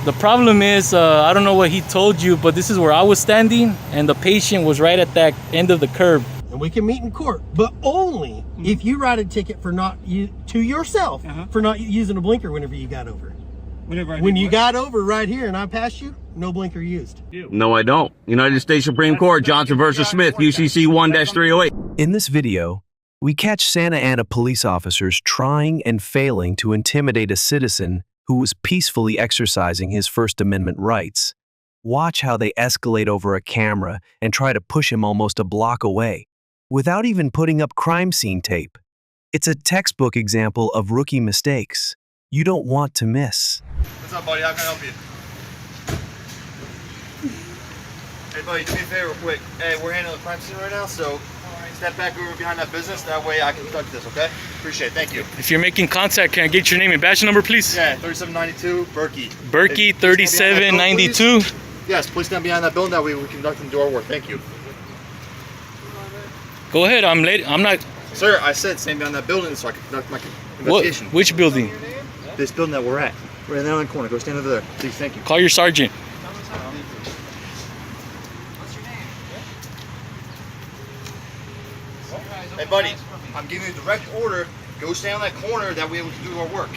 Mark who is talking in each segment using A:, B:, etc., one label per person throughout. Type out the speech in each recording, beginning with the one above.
A: The problem is, I don't know what he told you, but this is where I was standing, and the patient was right at that end of the curb.
B: And we can meet in court, but only if you write a ticket for not to yourself for not using a blinker whenever you got over. When you got over right here and I passed you, no blinker used.
C: No, I don't. United States Supreme Court, Johnson versus Smith, UCC 1-308.
D: In this video, we catch Santa Ana police officers trying and failing to intimidate a citizen who was peacefully exercising his First Amendment rights. Watch how they escalate over a camera and try to push him almost a block away, without even putting up crime scene tape. It's a textbook example of rookie mistakes you don't want to miss.
E: What's up, buddy? How can I help you? Hey, buddy, do me a favor real quick. Hey, we're handling the crime scene right now, so step back over behind that business. That way I can conduct this, okay? Appreciate it. Thank you.
A: If you're making contact, can I get your name and badge number, please?
E: Yeah, 3792, Berkey.
A: Berkey, 3792.
E: Yes, please stand behind that building. That way we can conduct and do our work. Thank you.
A: Go ahead. I'm late. I'm not.
E: Sir, I said stand behind that building so I can conduct my investigation.
A: What? Which building?
E: This building that we're at. Right there in the corner. Go stand over there. Please, thank you.
A: Call your sergeant.
E: Hey, buddy, I'm giving you a direct order. Go stand on that corner. That way we can do our work.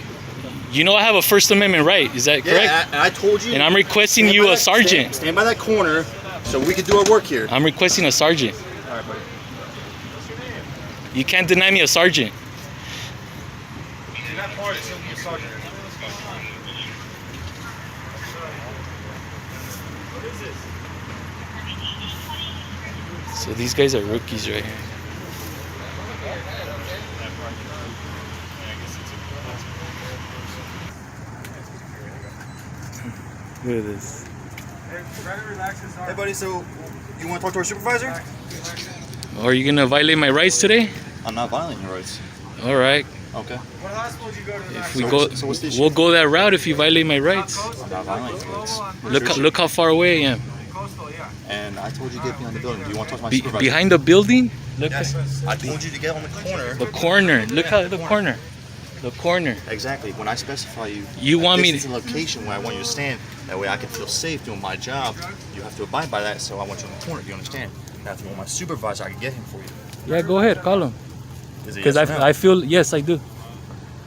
A: You know I have a First Amendment right. Is that correct?
E: Yeah, I told you.
A: And I'm requesting you a sergeant.
E: Stand by that corner so we can do our work here.
A: I'm requesting a sergeant.
E: All right, buddy.
A: You can't deny me a sergeant.
E: You're not part of it, so be a sergeant.
A: So these guys are rookies right here. Look at this.
E: Hey, buddy, so you want to talk to our supervisor?
A: Are you gonna violate my rights today?
E: I'm not violating your rights.
A: All right.
E: Okay.
F: What hospital did you go to?
A: If we go,
E: so what's the issue?
A: we'll go that route if you violate my rights.
E: I'm not violating your rights.
A: Look how far away I am.
F: Coastal, yeah.
E: And I told you to get behind the building. Do you want to talk to my supervisor?
A: Behind the building? Look
E: Yes. I told you to get on the corner.
A: the corner. Look how the corner. The corner.
E: Exactly. When I specify
A: You want me
E: this
A: to-
E: is a location where I want you to stand. That way I can feel safe doing my job. You have to abide by that, so I want you in the corner. Do you understand? Now, if you want my supervisor, I can get him for you.
A: Yeah, go ahead, call him.
E: Is it
A: Because
E: yes or no?
A: I feel, yes, I do.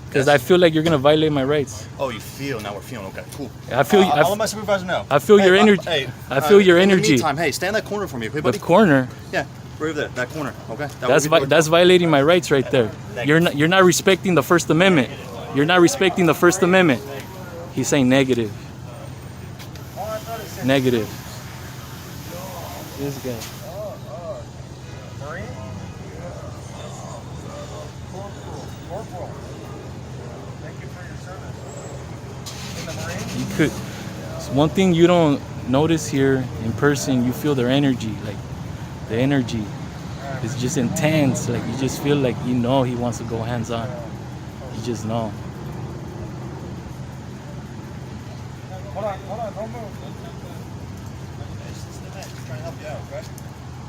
A: Because
E: Yes.
A: I feel like you're gonna violate my rights.
E: Oh, you feel? Now we're feeling. Okay, cool.
A: I feel.
E: I'll let my supervisor know.
A: I feel your energy.
E: Hey,
A: I feel your
E: in the
A: energy.
E: meantime, hey, stand that corner for me, okay,
A: The
E: buddy?
A: corner.
E: Yeah, right over there, that corner. Okay. That way we do it.
A: That's violating my rights right there. You're not respecting the First Amendment. You're not respecting the First Amendment. He's saying negative. Negative. This guy. You could. One thing you don't notice here in person, you feel their energy. Like the energy is just intense. Like you just feel like he wants to go hands on. You just know.
F: Hold on, don't move.
E: Trying to help you out, okay?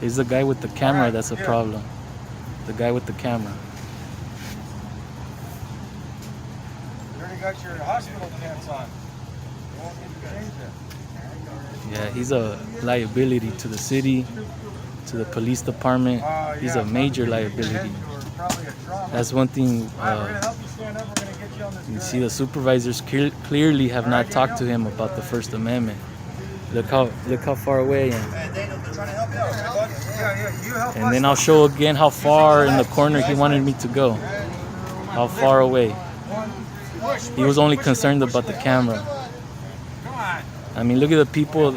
A: It's the guy with the camera that's a problem. The guy with the camera.
F: You already got your hospital pants on. You won't need to change it.
A: Yeah, he's a liability to the city, to the police department. He's a major liability. That's one thing. You see, the supervisors clearly have not talked to him about the First Amendment. Look how far away I am.
E: Hey, Daniel, they're trying to help you out, okay, bud?
F: Yeah, you help
A: And then I'll show again how far in the corner he wanted me to go. How far away. He was only concerned about the camera. I mean, look at the people.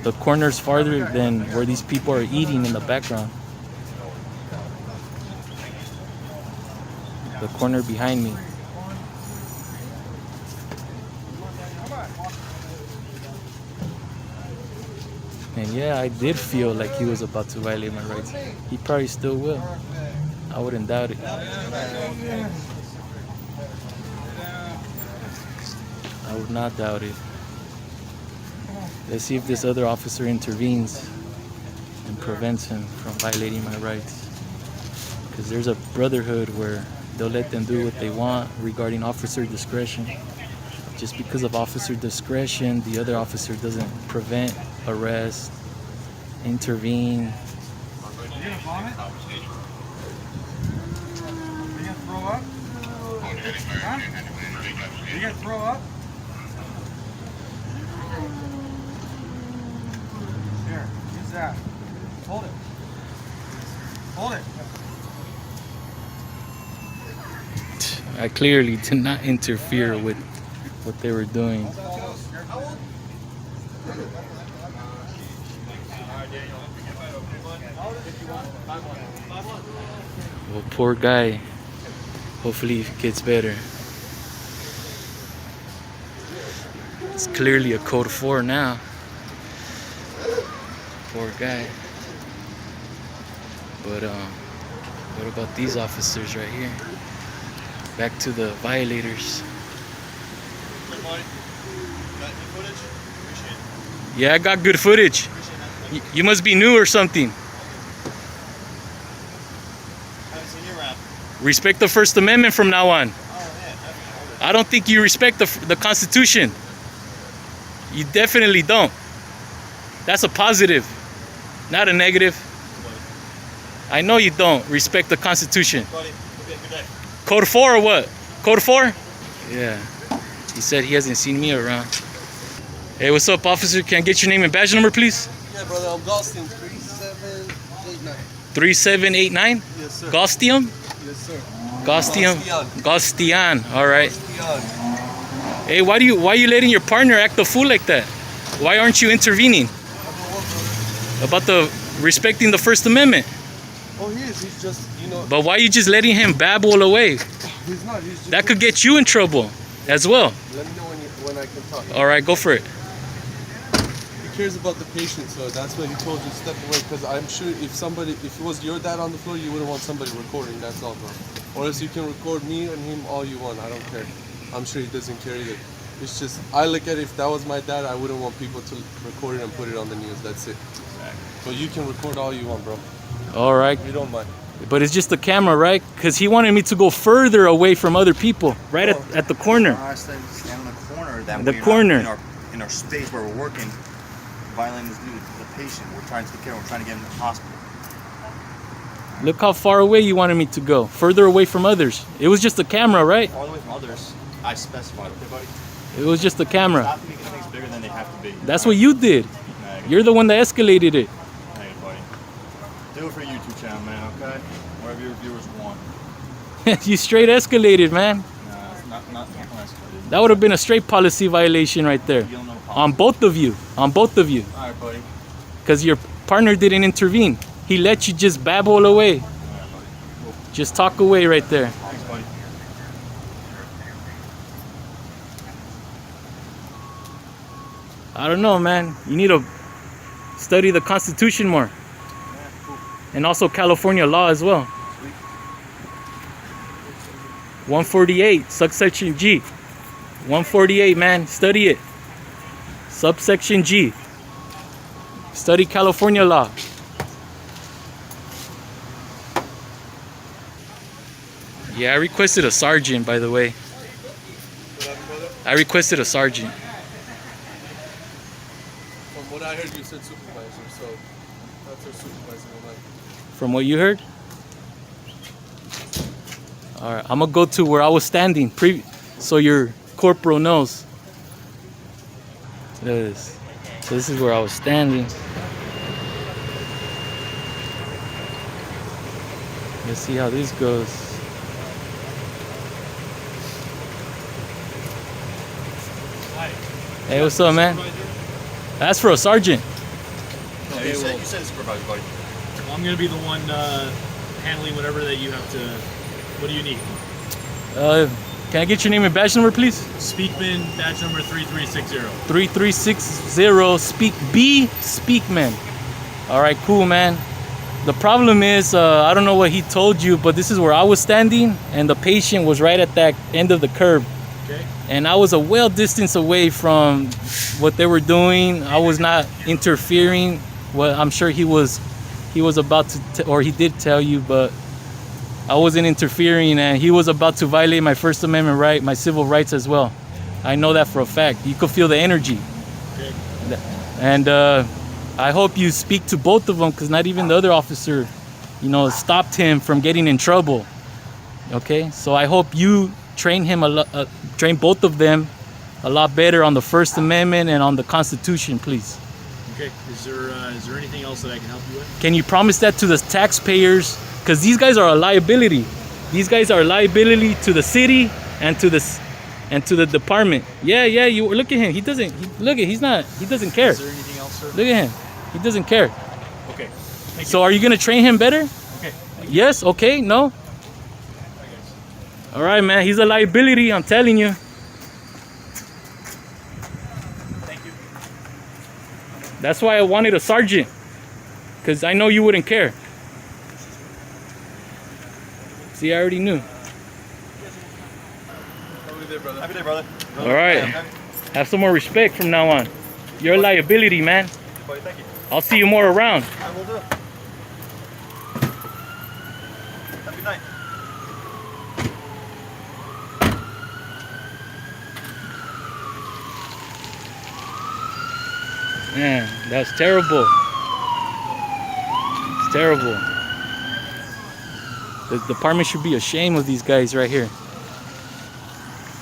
A: The corner's farther than where these people are eating in the background. The corner behind me. And yeah, I did feel like he was about to violate my rights. He probably still will. I wouldn't doubt it. I would not doubt it. Let's see if this other officer intervenes and prevents him from violating my rights. Because there's a brotherhood where they'll let them do what they want regarding officer discretion. just because of officer discretion, the other officer doesn't prevent, arrest, intervene.
F: You gonna vomit? You gonna throw up? Huh? You gonna throw up? Here, use that. Hold it. Hold it.
A: I clearly did not interfere with what they were doing. Well, poor guy. Hopefully he gets better. It's clearly a code 4 now. Poor guy. But what about these officers right here? Back to the violators. Yeah, I got good footage. You must be new or something. Respect the First Amendment from now on. I don't think you respect the Constitution. You definitely don't. That's a positive, not a negative. I know you don't respect the Constitution. Code 4 or what? Code 4? Yeah. He said he hasn't seen me around. Hey, what's up, officer? Can I get your name and badge number, please?
G: Yeah, brother, I'm Galstian 3789.
A: 3789?
G: Yes, sir.
A: Galstium?
G: Yes, sir.
A: Galstium? Galstian. All right.
G: Galstian.
A: Hey, why are you letting your partner act the fool like that? Why aren't you intervening? About the respecting the First Amendment?
G: Oh, he is. He's just, you know.
A: But why are you just letting him babble away?
G: He's not. He's just.
A: That could get you in trouble as well.
G: Let me know when I can talk.
A: All right, go for it.
G: He cares about the patient, so that's why he told you to step away. Because I'm sure if it was your dad on the floor, you wouldn't want somebody recording. That's all, bro. Or else you can record me and him all you want. I don't care. I'm sure he doesn't care either. It's just, I look at it, if that was my dad, I wouldn't want people to record it and put it on the news. That's it. But you can record all you want, bro.
A: All right.
G: We don't mind.
A: But it's just the camera, right? Because he wanted me to go further away from other people, right at the corner.
E: I stand in the corner. That
A: The
E: way
A: corner.
E: Not in our space where we're working, violating the patient. We're trying to take care of him. We're trying to get him to the hospital.
A: Look how far away you wanted me to go. Further away from others. It was just a camera, right?
E: All the way from others, I specified. Okay, buddy?
A: It was just a camera.
E: Stop making things bigger than they have to be.
A: That's what you did.
E: Negative.
A: You're the one that escalated it.
E: Negative, buddy. Do it for YouTube channel, man, okay? Whatever your viewers want.
A: You straight escalated, man.
E: Nah, it's not escalated.
A: That would have been a straight policy violation right there.
E: You'll know
A: On both of you. On both of you.
E: All right, buddy.
A: Because your partner didn't intervene. He let you just babble away.
E: All right, buddy.
A: Just talk away right there.
E: Thanks, buddy.
A: I don't know, man. You need to study the Constitution more. And also California law as well. 148, subsection G. 148, man. Study it. Subsection G. Study California law. Yeah, I requested a sergeant, by the way. I requested a sergeant.
G: From what I heard, you said supervisor, so that's our supervisor tonight.
A: From what you heard? All right, I'm gonna go to where I was standing, so your corporal knows. Look at this. So this is where I was standing. Let's see how this goes. Hey, what's up, man? That's for a sergeant.
E: No, you said supervisor, buddy.
H: Well, I'm gonna be the one handling whatever that you have to. What do you need?
A: Can I get your name and badge number, please?
H: Speakman, badge number 3360.
A: 3360. Speakman. All right, cool, man. The problem is, I don't know what he told you, but this is where I was standing, and the patient was right at that end of the curb.
H: Okay.
A: And I was a well distance away from what they were doing. I was not interfering. Well, I'm sure he was about to, or he did tell you, but I wasn't interfering, and he was about to violate my First Amendment right, my civil rights as well. I know that for a fact. You could feel the energy.
H: Okay.
A: And I hope you speak to both of them, because not even the other officer, you know, stopped him from getting in trouble. Okay, so I hope you train him train both of them a lot better on the First Amendment and on the Constitution, please.
H: Okay. Is there anything else that I can help you with?
A: Can you promise that to the taxpayers? Because these guys are a liability. These guys are a liability to the city and to the department. Yeah. You look at him. He doesn't care.
H: Is there anything else, sir?
A: Look at him. He doesn't care.
H: Okay.
A: So are you gonna train him better?
H: Okay.
A: Yes. Okay. No. All right, man. He's a liability. I'm telling you.
H: Thank you.
A: That's why I wanted a sergeant, because I know you wouldn't care. See, I already knew.
G: Have a good day, brother.
E: Have a good day, brother.
A: All right. Have some more respect from now on. You're a liability, man.
E: Buddy, thank you.
A: I'll see you more around.
E: I will do. Have a good night.
A: Man, that's terrible. It's terrible. The department should be ashamed of these guys right here.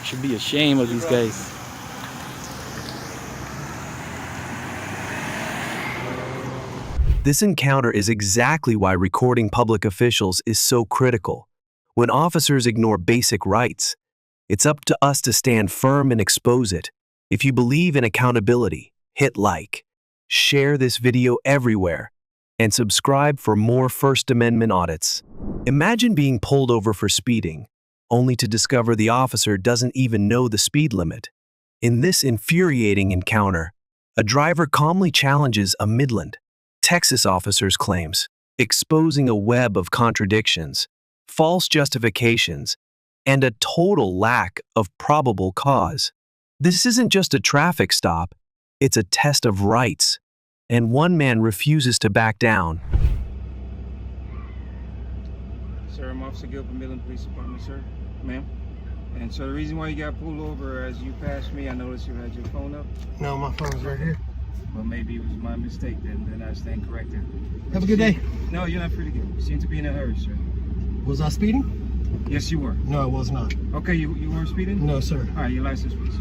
A: Should be ashamed of these guys.
D: This encounter is exactly why recording public officials is so critical. When officers ignore basic rights, it's up to us to stand firm and expose it. If you believe in accountability, hit like, share this video everywhere, and subscribe for more First Amendment audits. Imagine being pulled over for speeding, only to discover the officer doesn't even know the speed limit. In this infuriating encounter, a driver calmly challenges a Midland, Texas officer's claims, exposing a web of contradictions, false justifications, and a total lack of probable cause. This isn't just a traffic stop, it's a test of rights, and one man refuses to back down.
F: Sir, I'm Officer Gilbert, Midland Police Department, sir. Ma'am. And so the reason why you got pulled over, as you passed me, I noticed you had your phone up.
B: No, my phone's right here.
F: Well, maybe it was my mistake then I stand corrected.
B: Have a good day.
F: No, you're not free to go. You seem to be in a hurry, sir.
B: Was I speeding?
F: Yes, you were.
B: No, I was not.
F: Okay, you weren't speeding?
B: No, sir.
F: All right, your license, please.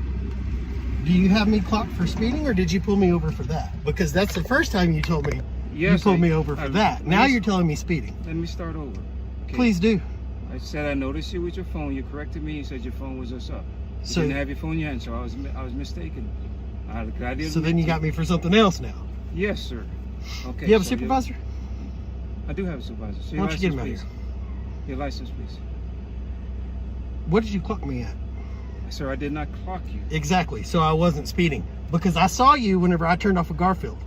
B: Do you have me clocked for speeding, or did you pull me over for that? Because that's the first time you told me you pulled me over for that. Now you're telling me speeding.
F: Let me start over. Okay.
B: Please do.
F: I said I noticed you with your phone. You corrected me. You said your phone was us up. You didn't have your phone in your hand, so I was mistaken.
B: So then you got me for something else now.
F: Yes, sir. Okay.
B: You have a supervisor?
F: I do have a supervisor. So
B: Why don't you get him out here?
F: Your license, please.
B: What did you clock me at?
F: Sir, I did not clock you.
B: Exactly. So I wasn't speeding. Because I saw you whenever I turned off of Garfield.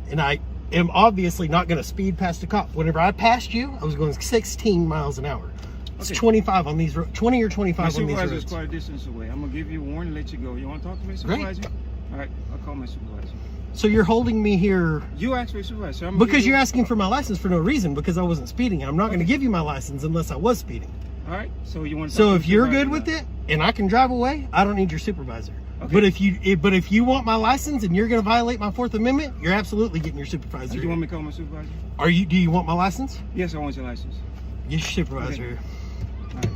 B: And I am obviously not going to speed past a cop. Whenever I passed you, I was going 16 miles an hour. It's 25 on these roads. 20 or 25 on these roads.
F: My supervisor is quite a distance away. I'm going to give you a warning and let you go. You want to talk to me, supervisor?
B: Great.
F: All right, I'll call my supervisor.
B: So you're holding me here...
F: You asked for a supervisor.
B: Because you're asking for my license for no reason, because I wasn't speeding. I'm not going to give you my license unless I was speeding.
F: All right, so you want to...
B: So if you're good with it, and I can drive away, I don't need your supervisor. Okay. But if you want my license and you're going to violate my Fourth Amendment, you're absolutely getting your supervisor.
F: Do you want me to call my supervisor?
B: Do you want my license?
F: Yes, I want your license.
B: Get your supervisor here.
F: All right.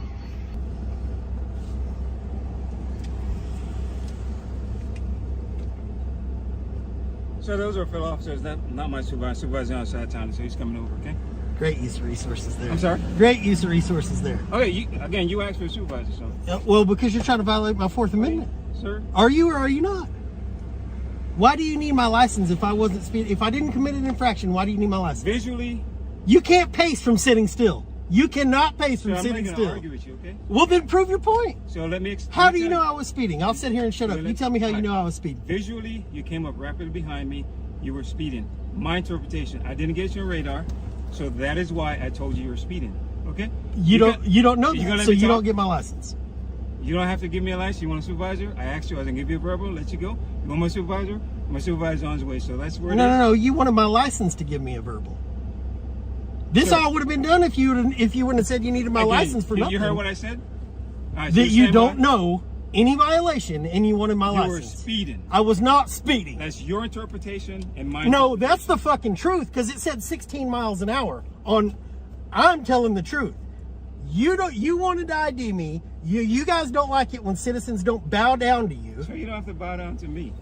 F: So those are fellow officers, not my supervisor. Supervisor outside town, so he's coming over, okay?
B: Great use of resources there.
F: I'm sorry?
B: Great use of resources there.
F: Okay, you asked for a supervisor, so...
B: well, because you're trying to violate my Fourth Amendment.
F: Sir?
B: Are you or are you not? Why do you need my license if I wasn't speeding? If I didn't commit an infraction, why do you need my license?
F: Visually...
B: You can't pace from sitting still. You cannot pace from sitting
F: still. I'm not
B: still.
F: going to argue with you, okay?
B: Well, then prove your point.
F: So let me...
B: How do you know I was speeding? I'll sit here and shut up. You tell me how you know I was speeding.
F: Visually, you came up rapidly behind me. You were speeding. My interpretation, I didn't get your radar, so that is why I told you were speeding. Okay?
B: You don't know that, so you don't get my license.
F: You don't have to give me a license. You want a supervisor? I asked you. I was gonna give you a verbal. Let you go. You want my supervisor? My supervisor's on his way. So that's where.
B: No. You wanted my license to give me a verbal. This all would have been done if you wouldn't have said you needed my license for nothing.
F: You heard what I said?
B: Right, so that you don't know any violation and you wanted my
F: You were
B: license.
F: speeding.
B: I was not speeding.
F: That's your interpretation and my
B: No,
F: interpretation.
B: that's the fucking truth because it said 16 miles an hour on. I'm telling the truth. You wanted to ID me. You guys don't like it when citizens don't bow down to you.
F: So you don't have to bow down to me.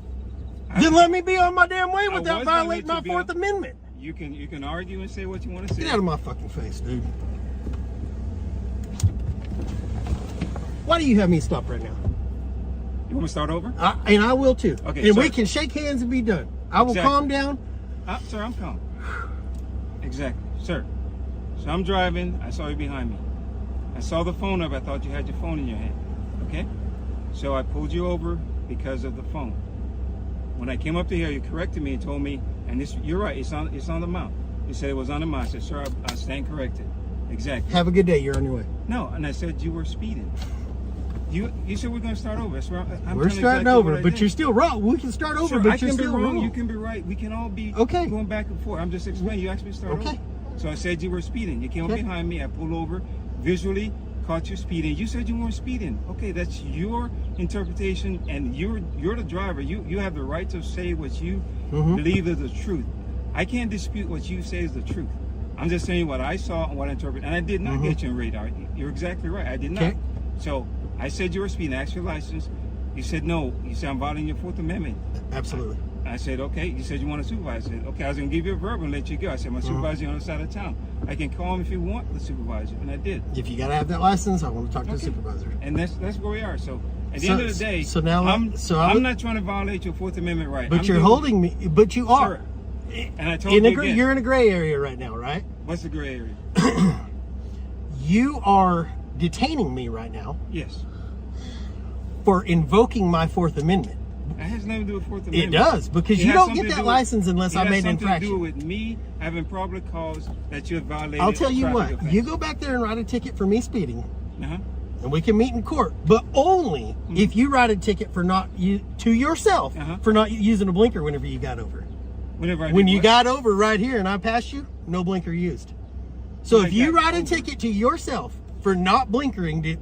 B: Then let me be on my damn way without
F: was
B: violating
F: gonna
B: my
F: let you be
B: Fourth
F: on-
B: Amendment.
F: You can argue and say what you want to say.
B: Get out of my fucking face, dude. Why do you have me stop right now?
F: You want me to start over?
B: And I will too.
F: Okay,
B: and
F: sir.
B: we can shake hands and be done. I will
F: Exactly.
B: calm down.
F: Sir, I'm calm. Exactly, sir. So I'm driving. I saw you behind me. I saw the phone up. I thought you had your phone in your hand. Okay? So I pulled you over because of the phone. When I came up to here, you corrected me and told me, and this, you're right, it's on the mount. You said it was on the mount. I said, sir, I stand corrected. Exactly.
B: Have a good day. You're on your way.
F: No, and I said you were speeding. You said we're going to start over. That's where I'm
B: We're
F: telling
B: starting
F: exactly
B: over,
F: what I
B: but
F: did.
B: you're still wrong. We can start over,
F: Sir,
B: but
F: I
B: you're
F: can be
B: still
F: wrong.
B: wrong.
F: You can be right. We can all be
B: Okay.
F: going back and forth. I'm just explaining. You asked me to start
B: Okay.
F: over. So I said you were speeding. You came up
B: Okay.
F: behind me. I pulled over, visually caught you speeding. You said you weren't speeding. Okay, that's your interpretation, and you're the driver. You have the right to say what you believe is the truth. I can't dispute what you say is the truth. I'm just saying what I saw and what I interpret. And I did not get you on radar. You're exactly right. I did not.
B: Okay.
F: So I said you were speeding. I asked your license. You said no. You said I'm violating your Fourth Amendment.
B: Absolutely.
F: I said, okay. You said you want a supervisor. I said, okay, I was going to give you a verb and let you go. I said, my supervisor's on the other side of town. I can call him if you want the supervisor. And I did.
B: If you gotta have that license, I want to talk to the
F: Okay.
B: supervisor.
F: And that's where we are. So at the
B: So-
F: end of the day,
B: so now-
F: I'm not trying to violate your Fourth Amendment right.
B: But
F: I'm
B: you're
F: doing-
B: holding me. But you are.
F: Sir, and I told you again.
B: You're in a gray area right now, right?
F: What's the gray area?
B: You are detaining me right now
F: Yes.
B: for invoking my Fourth Amendment.
F: That has nothing to do with Fourth
B: It
F: Amendment.
B: does, because
F: It
B: you
F: has
B: don't
F: something
B: get
F: to
B: that
F: do
B: license unless I made an
F: It has something to do
B: infraction.
F: with me having probable cause that you have violated.
B: I'll tell
F: a
B: you
F: traffic
B: what,
F: offense.
B: you go back there and write a ticket for me speeding,
F: Uh-huh.
B: and we can meet in court, but only if you write a ticket for to yourself for not using a blinker whenever you got over.
F: Whenever I
B: When
F: did
B: you
F: what?
B: got over right here and I passed you, no blinker used. So
F: When
B: if
F: I
B: you
F: got
B: write a
F: over.
B: ticket to yourself for not blinkering,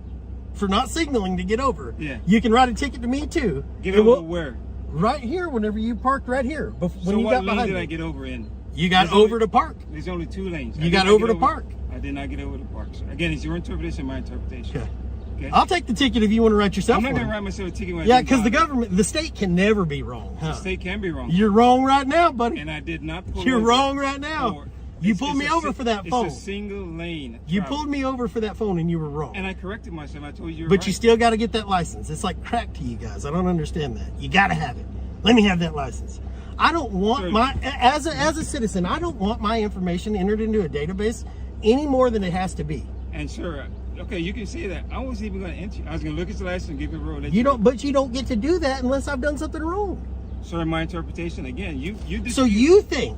B: for not signaling to get over,
F: Yeah.
B: you can write a ticket to me too.
F: Get
B: And
F: over where?
B: Right here, whenever you parked right here, when
F: So
B: you
F: what
B: got
F: lane
B: behind
F: did I
B: me.
F: get over in?
B: You got
F: There's
B: over
F: only-
B: to park.
F: There's only two lanes.
B: You
F: I did
B: got
F: not
B: over
F: get
B: to park.
F: I did not get over to park. So again, it's your interpretation, my interpretation.
B: Okay.
F: Okay.
B: I'll take the ticket if you want to write yourself
F: I'm not
B: one.
F: going to write myself a ticket when I
B: Yeah,
F: didn't
B: because the
F: violate.
B: government, the state can never be wrong. Huh?
F: The state can be wrong.
B: You're wrong right now, buddy.
F: And I did not pull
B: You're
F: over
B: wrong right now.
F: for-
B: You
F: it's-
B: pulled
F: it's
B: me
F: a
B: over
F: si-
B: for that phone.
F: It's a single lane.
B: You
F: travel.
B: pulled me over for that phone and you were wrong.
F: And I corrected myself. I told you.
B: But you still got to get that license. It's like crack to you guys. I don't understand that. You got to have it. Let me have that license. I don't want
F: Sure.
B: my as a citizen. I don't want my information entered into a database any more than it has to be.
F: And sure, okay, you can say that. I wasn't even going to enter. I was going to look at the license and give you a road.
B: You don't. But you don't get to do that unless I've done something wrong.
F: Sir, my interpretation again. You
B: So you think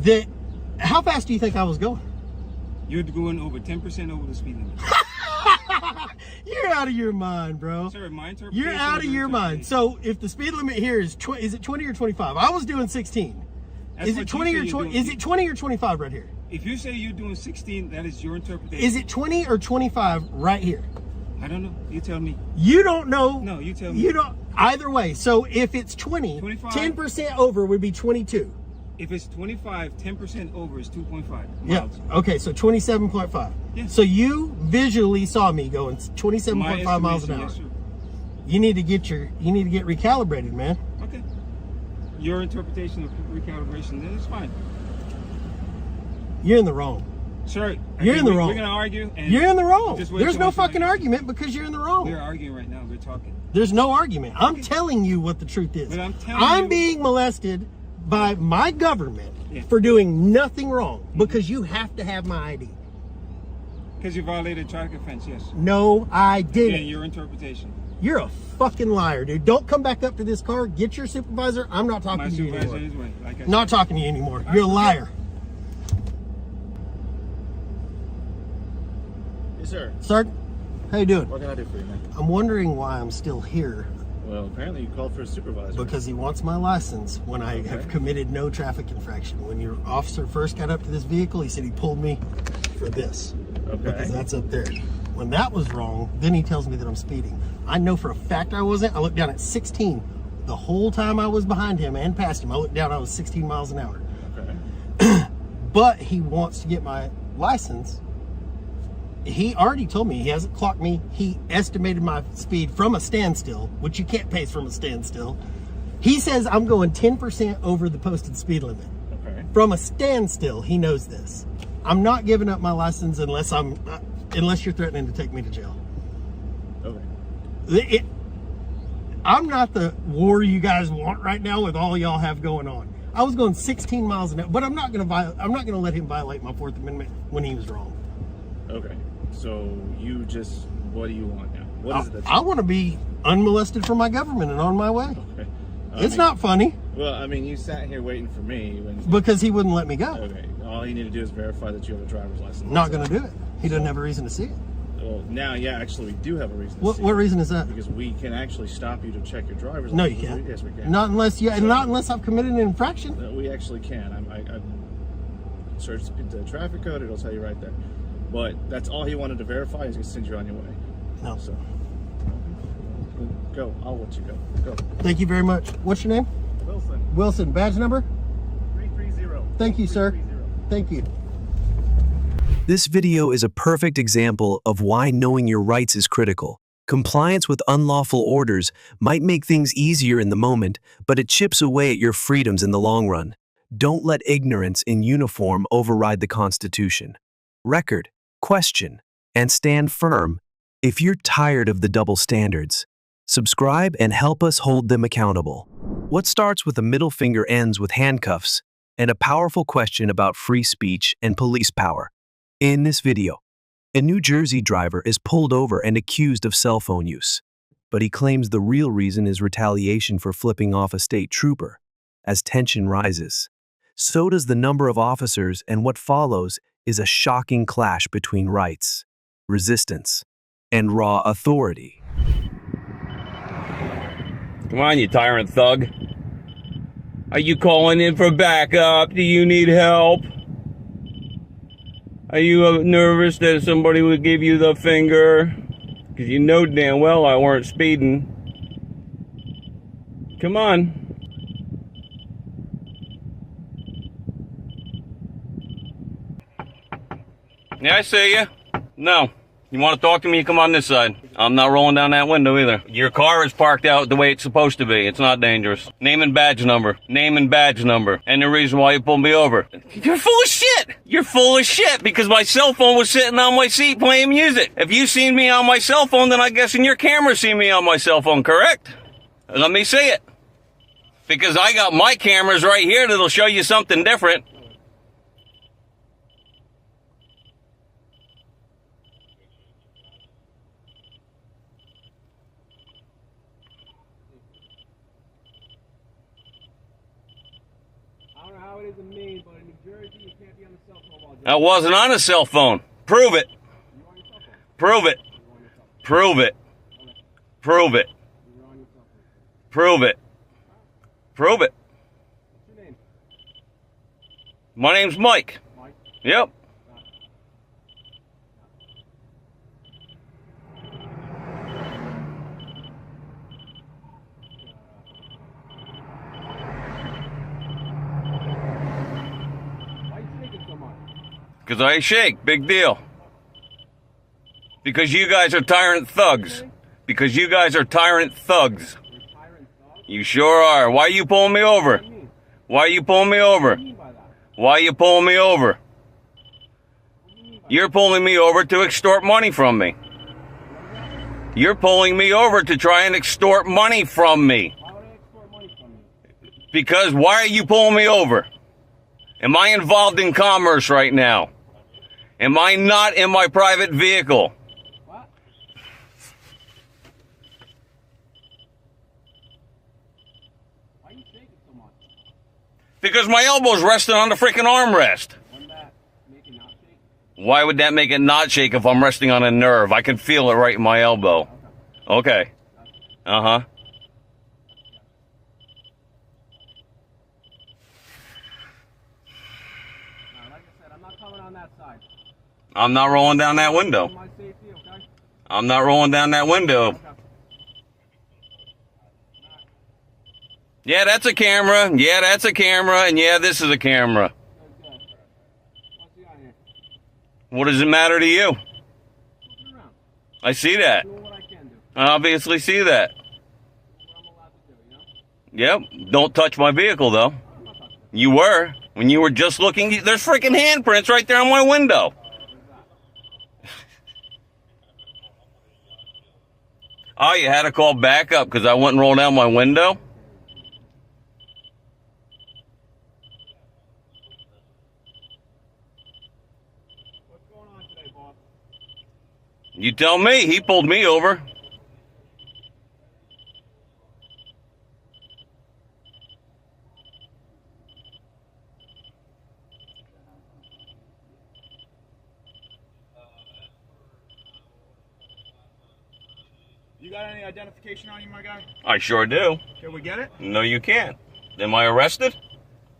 B: that? How fast do you think I was going?
F: You're going over 10% over the speed limit.
B: You're out of your mind, bro.
F: Sir, my interpretation.
B: You're out of your mind. So if the speed limit here is is it 20 or 25? I was doing 16.
F: That's
B: Is
F: what
B: it
F: you
B: 20
F: say
B: or
F: you're
B: 20?
F: doing.
B: Is it 20 or 25 right here?
F: If you say you're doing 16, that is your interpretation.
B: Is it 20 or 25 right here?
F: I don't know. You tell me.
B: You don't know.
F: No, you tell me.
B: You don't. Either way. So if it's 20,
F: 25.
B: 10% over would be 22.
F: If it's 25, 10% over is 2.5
B: Yeah.
F: miles.
B: Okay. So 27.5.
F: Yeah.
B: So you visually saw me going
F: My
B: 27.5 miles an
F: estimation,
B: hour.
F: yes, sir.
B: You need to get recalibrated, man.
F: Okay. Your interpretation of recalibration, then it's fine.
B: You're in the wrong.
F: Sir,
B: You're in the wrong.
F: We're going to argue. And
B: You're in the wrong.
F: just wait
B: There's
F: till
B: no
F: I finish.
B: fucking argument because you're in the wrong.
F: We're arguing right now. We're talking.
B: There's no argument. I'm telling you what the truth is.
F: But I'm telling you-
B: being molested by my government
F: Yeah.
B: for doing nothing wrong because you have to have my ID.
F: Because you violated traffic offense, yes.
B: No, I didn't.
F: Again, your interpretation.
B: You're a fucking liar, dude. Don't come back up to this car. Get your supervisor. I'm not talking
F: My
B: to you
F: supervisor
B: anymore.
F: is way. Like I said.
B: Not talking to you anymore. You're a liar.
E: Yes, sir.
B: Sergeant, how you doing?
E: What can I do for you, man?
B: I'm wondering why I'm still here
E: Well, apparently you called for a supervisor.
B: because he wants my license when I have committed no traffic infraction. When your officer first got up to this vehicle, he said he pulled me for this. Because
E: Okay.
B: that's up there. When that was wrong, then he tells me that I'm speeding. I know for a fact I wasn't. I looked down at 16. The whole time I was behind him and past him, I looked down, I was 16 miles an hour.
F: Okay.
B: But he wants to get my license. He already told me he hasn't clocked me. He estimated my speed from a standstill, which you can't pace from a standstill. He says I'm going 10% over the posted speed limit.
F: Okay.
B: From a standstill, he knows this. I'm not giving up my license unless you're threatening to take me to jail.
F: Okay.
B: I'm not the war you guys want right now with all y'all have going on. I was going 16 miles an hour, but I'm not going to let him violate my Fourth Amendment when he was wrong.
F: Okay. So what do you want now? What is it that
B: I want to be unmolested from my government and on my way.
F: Okay.
B: It's not funny.
F: Well, I mean, you sat here waiting for me
B: because he wouldn't let me go.
F: Okay. All you need to do is verify that you have a driver's license.
B: Not going to do it. He doesn't have a reason to see it.
F: Well, now, yeah, actually, we do have a reason.
B: What reason is that?
F: Because we can actually stop you to check your driver's license.
B: No, you can't.
F: Yes, we can.
B: Not unless I've committed an infraction.
F: We actually can. I searched the traffic code. It'll tell you right there. But that's all he wanted to verify. He's going to send you on your way.
B: No.
F: So, go. I'll let you go. Go.
B: Thank you very much. What's your name?
F: Wilson.
B: Wilson. Badge number?
F: 330.
B: Thank you, sir. Thank you.
D: This video is a perfect example of why knowing your rights is critical. Compliance with unlawful orders might make things easier in the moment, but it chips away at your freedoms in the long run. Don't let ignorance in uniform override the Constitution. Record, question, and stand firm. If you're tired of the double standards, subscribe and help us hold them accountable. What starts with a middle finger ends with handcuffs and a powerful question about free speech and police power. In this video, a New Jersey driver is pulled over and accused of cell phone use, but he claims the real reason is retaliation for flipping off a state trooper. As tension rises, so does the number of officers, and what follows is a shocking clash between rights, resistance, and raw authority.
C: Come on, you tyrant thug. Are you calling in for backup? Do you need help? Are you nervous that somebody would give you the finger? Because you know damn well I weren't speeding. Come on. Yeah, I see you. No. You want to talk to me, you come on this side. I'm not rolling down that window either. Your car is parked out the way it's supposed to be. It's not dangerous. Name and badge number. Name and badge number. And the reason why you pulled me over. You're full of shit! You're full of shit because my cell phone was sitting on my seat playing music. If you seen me on my cell phone, then I guess in your camera seen me on my cell phone, correct? Let me see it. Because I got my cameras right here that'll show you something different. I wasn't on a cell phone. Prove it. Prove it. Prove it. Prove it. Prove it. Prove it. My name's Mike. Yep. Because I shake. Big deal. Because you guys are tyrant thugs. Because you guys are tyrant thugs. You sure are. Why are you pulling me over? Why are you pulling me over? Why are you pulling me over? You're pulling me over to extort money from me. You're pulling me over to try and extort money from me. Because why are you pulling me over? Am I involved in commerce right now? Am I not in my private vehicle?
F: What? Why are you shaking so much?
C: Because my elbow's resting on the freaking armrest.
F: Wouldn't that make it not shake?
C: Why would that make it not shake if I'm resting on a nerve? I can feel it right in my elbow. Okay. Uh-huh.
F: Like I said, I'm not coming on that side.
C: I'm not rolling down that window.
F: For my safety, okay?
C: I'm not rolling down that window. Yeah, that's a camera. Yeah, that's a camera. And yeah, this is a camera. What does it matter to you? I see that. I obviously see that. Yep. Don't touch my vehicle, though. You were. When you were just looking, there's freaking handprints right there on my window. Oh, you had to call backup because I wouldn't roll down my window?
F: What's going on today, boss?
C: You tell me. He pulled me over.
F: You got any identification on you, my guy?
C: I sure do.
F: Can we get it?
C: No, you can't. Am I arrested?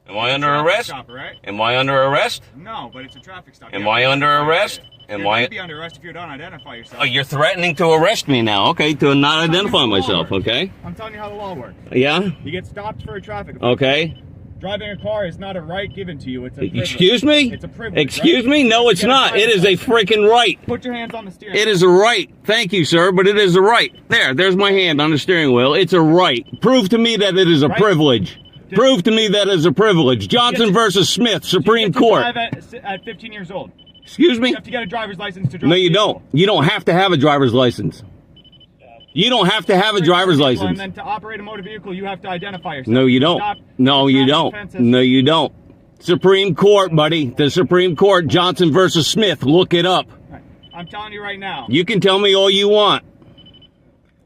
C: Am I under arrest?
F: Stop, right?
C: Am I under arrest?
F: No, but it's a traffic stop.
C: Am I under arrest?
F: You're
C: Am I?
F: gonna be under arrest if you don't identify yourself.
C: Oh, you're threatening to arrest me now. Okay, to not identify myself. Okay.
F: I'm telling you how the law works.
C: Yeah.
F: You get stopped for a traffic offense.
C: Okay.
F: Driving a car is not a right given to you. It's a privilege.
C: Excuse me?
F: It's a privilege.
C: Excuse
F: right?
C: me? No, it's not. It is a freaking right.
F: Put your hands on the steering
C: It is a right. Thank you, sir, but it is a right. There's my hand on the steering wheel. It's a right. Prove to me that it is a
F: Right.
C: privilege. Prove to me that it is a privilege. Johnson versus Smith, Supreme Court.
F: Drive at 15 years old.
C: Excuse me?
F: You have to get a driver's license to drive.
C: No, you
F: a vehicle.
C: don't. You don't have to have a driver's license. You don't have to have a driver's license.
F: And then to operate a motor vehicle, you have to identify yourself.
C: No, you don't.
F: Stop.
C: No, you
F: Traffic
C: don't.
F: offenses.
C: No, you don't. Supreme Court, buddy. The Supreme Court, Johnson versus Smith. Look it up.
F: Right. I'm telling you right now.
C: You can tell me all you want.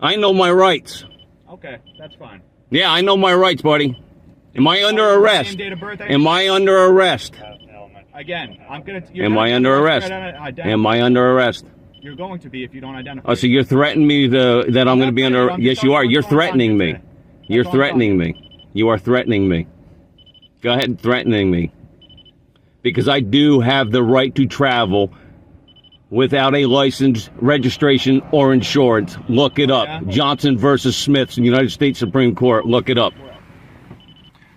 C: I know my rights.
F: Okay, that's fine.
C: Yeah, I know my rights, buddy. Am I under
F: Same
C: arrest?
F: date of birth,
C: Am I under arrest?
F: Again, I'm gonna.
C: Am I under arrest? Am I under arrest?
F: You're going to be if you don't identify.
C: Oh, so you're threatening me that I'm going to be under...
F: I'm
C: Yes, you are. You're threatening me. You're
F: That's all I'm
C: threatening me. You are threatening me. Go ahead and threatening me. Because I do have the right to travel without a license, registration, or insurance. Look it up.
F: Yeah.
C: Johnson versus Smith, United States Supreme Court. Look it up.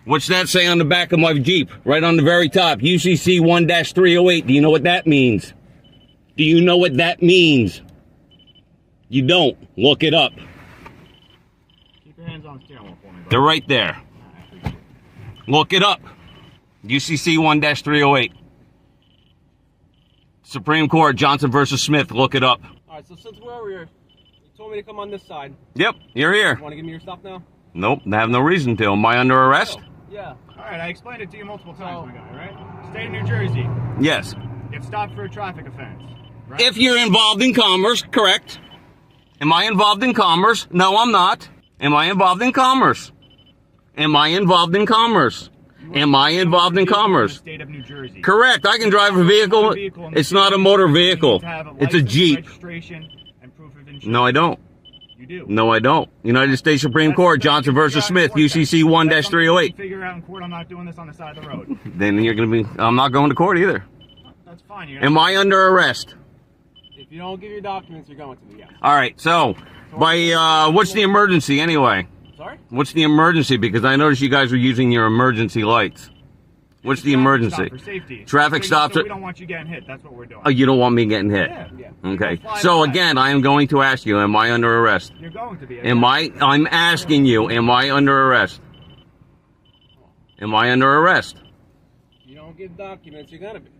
C: What's that say on the back of my Jeep? Right on the very top. UCC 1-308. Do you know what that means? Do you know what that means? You don't. Look it up.
F: Keep your hands on the steering wheel for me, buddy.
C: They're right there. Look it up. UCC 1-308. Supreme Court, Johnson versus Smith. Look it up.
G: All right, so since we're over here, you told me to come on this side.
C: Yep, you're here.
G: You want to give me your stuff now?
C: Nope, I have no reason to. Am I under arrest?
G: Yeah.
F: All right, I explained it to you multiple times, my guy. Right? State of New Jersey.
C: Yes.
F: Get stopped for a traffic offense. Right?
C: If you're involved in commerce, correct. Am I involved in commerce? No, I'm not. Am I involved in commerce? Am I involved in commerce? Am I involved in commerce?
F: State of New Jersey.
C: Correct. I can drive a vehicle. It's not a motor vehicle. It's a Jeep.
F: Registration and proof of insurance.
C: No, I don't.
F: You do.
C: No, I don't. United States Supreme Court, Johnson versus Smith, UCC 1-308.
F: Figure out in court. I'm not doing this on the side of the road.
C: Then you're going to be, I'm not going to court either.
F: That's fine.
C: Am I under arrest?
G: If you don't give your documents, you're going to be, yes.
C: All right. So, what's the emergency anyway?
G: Sorry?
C: What's the emergency? Because I noticed you guys were using your emergency lights. What's the emergency?
F: For safety.
C: Traffic stops.
F: So we don't want you getting hit. That's what we're doing.
C: Oh, you don't want me getting hit?
F: Yeah.
C: Okay. So again, I am going to ask you, am I under arrest?
F: You're going to be.
C: I'm asking you, am I under arrest? Am I under arrest?
G: You don't give documents, you're going to be.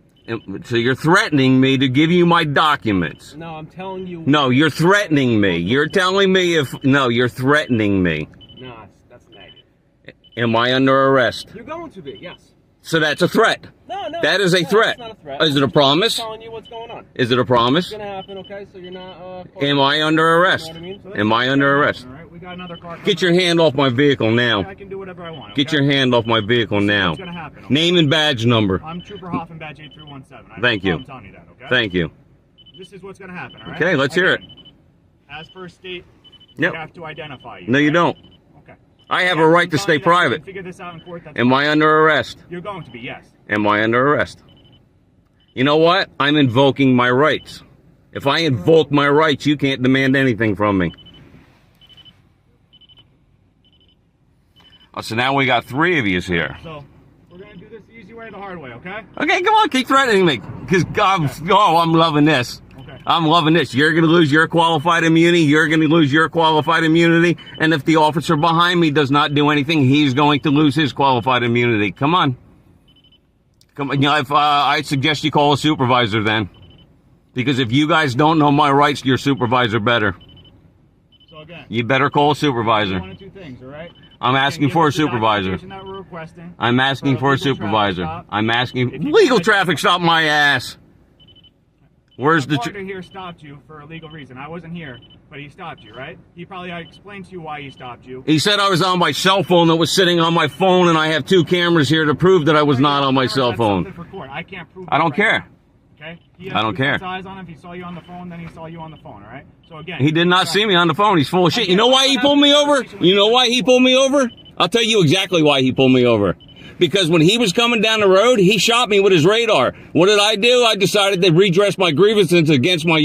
C: So you're threatening me to give you my documents.
G: No, I'm telling you.
C: No, you're threatening me. You're telling me no, you're threatening me.
G: No, that's negative.
C: Am I under arrest?
G: You're going to be, yes.
C: So that's a threat.
G: No,
C: That is a threat.
G: It's not a threat.
C: Is it a promise?
G: I'm telling you what's going on.
C: Is it a promise?
G: It's going to happen, okay? So you're not...
C: Am I under arrest?
G: You know what I mean?
C: Am I under arrest?
F: All right, we got another car.
C: Get your hand off my vehicle now.
F: I can do whatever I want.
C: Get
F: okay?
C: your hand off my vehicle now.
F: What's gonna happen? Okay?
C: Name and badge number.
F: I'm Trooper Hoffman, badge 8317.
C: Thank you.
F: I'm telling you that, okay?
C: Thank you.
F: This is what's gonna happen, all right?
C: Okay, let's hear it.
F: As per state,
C: Yep.
F: you have to identify you.
C: No, you
F: okay?
C: don't.
F: Okay.
C: I have a right to stay private.
F: Figure this out in court. That's
C: Am I under arrest?
F: You're going to be, yes.
C: Am I under arrest? You know what? I'm invoking my rights. If I invoke my rights, you can't demand anything from me. Oh, so now we got 3 of yous here.
H: So we're gonna do this the easy way, the hard way, okay?
C: Okay, come on, keep threatening me. Because I'm loving this.
H: Okay.
C: I'm loving this. You're going to lose your qualified immunity. You're going to lose your qualified immunity. And if the officer behind me does not do anything, he's going to lose his qualified immunity. Come on. Come on. You know, I suggest you call a supervisor then. Because if you guys don't know my rights, your supervisor better.
H: So again,
C: You better call a supervisor.
H: one of 2 things, all right?
C: I'm asking for a supervisor.
H: That we're requesting.
C: I'm asking for a
H: legal traffic
C: supervisor.
H: stop.
C: I'm asking.
H: If you
C: Legal
H: wanna-
C: traffic stop my ass. Where's the...
H: partner here stopped you for a legal reason. I wasn't here, but he stopped you, right? He probably explained to you why he stopped you.
C: He said I was on my cell phone that was sitting on my phone, and I have 2 cameras here to prove that I was not on my cell
H: That's
C: phone.
H: something for court. I can't prove
C: I
H: that
C: don't
H: right
C: care.
H: now, okay?
C: I don't care.
H: He has eyes on him. If he saw you on the phone, then he saw you on the phone, all right? So again,
C: He did not see me on the phone. He's full of shit. You know why he pulled me over? You know why he pulled me over? I'll tell you exactly why he pulled me over. Because when he was coming down the road, he shot me with his radar. What did I do? I decided to redress my grievances against my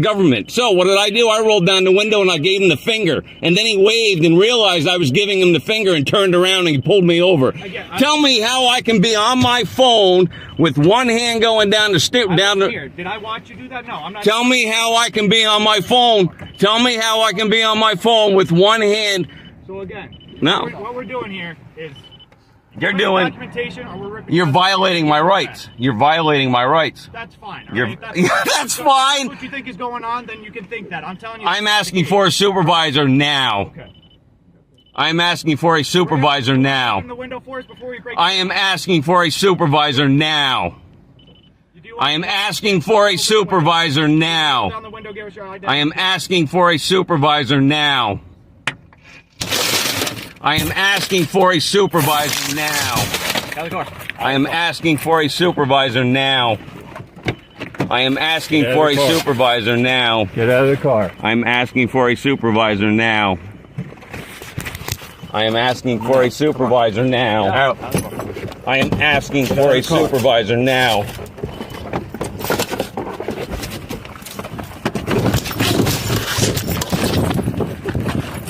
C: government. So what did I do? I rolled down the window and I gave him the finger. And then he waved and realized I was giving him the finger and turned around and he pulled me over. Tell me how I can be on my phone with one hand going down the
H: Did I watch you do that? No, I'm not.
C: Tell me how I can be on my phone. Tell me how I can be on my phone with one hand.
H: So again,
C: No.
H: what we're doing here is
C: You're doing.
H: documentation, or we're ripping.
C: You're violating my rights. You're violating my rights.
H: That's fine. all
C: You're-
H: right? If
C: That's
H: if
C: fine.
H: What you think is going on, then you can think that. I'm telling you.
C: I'm asking for a supervisor now.
H: Okay.
C: I'm asking for a supervisor now.
H: Open the window for us before we break.
C: I am asking for a supervisor now. I am asking for a supervisor now.
H: Down the window, give us your identity.
C: I am asking for a supervisor now. I am asking for a supervisor now.
H: Out the door.
C: I am asking for a supervisor now. I am asking for a supervisor now.
I: Get out of the car.
C: I'm asking for a supervisor now. I am asking for a supervisor now. I am asking for a supervisor now.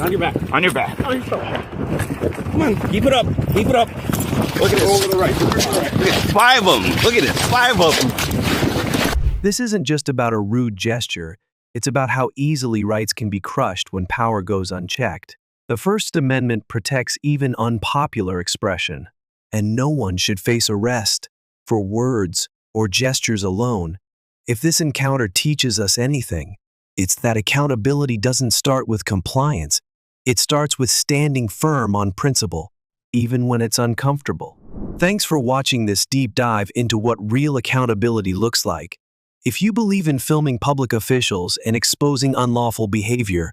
H: On your back. On your back.
C: Come on, keep it up. Keep it up. Look at this.
I: Over the right.
C: Look at 5 of them. Look at this. 5 of them.
D: This isn't just about a rude gesture, it's about how easily rights can be crushed when power goes unchecked. The First Amendment protects even unpopular expression, and no one should face arrest for words or gestures alone. If this encounter teaches us anything, it's that accountability doesn't start with compliance. It starts with standing firm on principle, even when it's uncomfortable. Thanks for watching this deep dive into what real accountability looks like. If you believe in filming public officials and exposing unlawful behavior,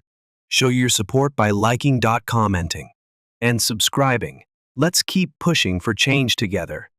D: show your support by liking, commenting, and subscribing. Let's keep pushing for change together.